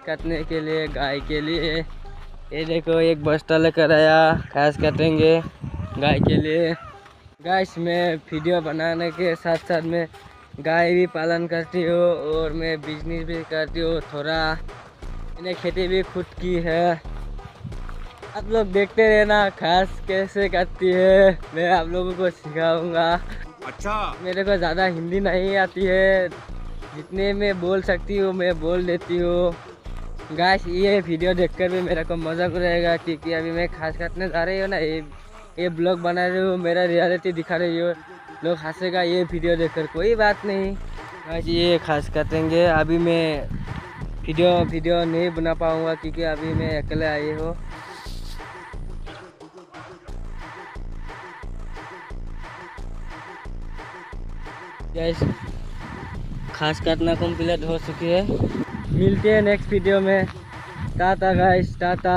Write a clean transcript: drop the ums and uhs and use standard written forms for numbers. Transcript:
काटने के लिए गाय के लिए। ये देखो एक बस्ता लेकर आया, घास काटेंगे गाय के लिए। गाइस मैं वीडियो बनाने के साथ साथ में गाय भी पालन करती हूँ और मैं बिजनेस भी करती हूँ थोड़ा। मैंने खेती भी खुद की है। आप लोग देखते रहना घास कैसे काटती है, मैं आप लोगों को सिखाऊंगा। अच्छा, मेरे को ज़्यादा हिंदी नहीं आती है, जितने मैं बोल सकती हूँ मैं बोल देती हूँ। गाइस ये वीडियो देखकर भी मेरे को मज़ा रहेगा क्योंकि अभी मैं घास काटने जा रही हूँ ना, ये ब्लॉग बना रही हूँ, मेरा रियलिटी दिखा रही हूँ। लोग हंसेगा ये वीडियो देखकर, कोई बात नहीं। गाइस ये घास काटेंगे। अभी मैं वीडियो नहीं बना पाऊँगा क्योंकि अभी मैं अकेले आई हूँ। गाइस घास काटना कंप्लीट हो चुकी है। मिलते हैं नेक्स्ट वीडियो में। टाटा गाइस, टाटा।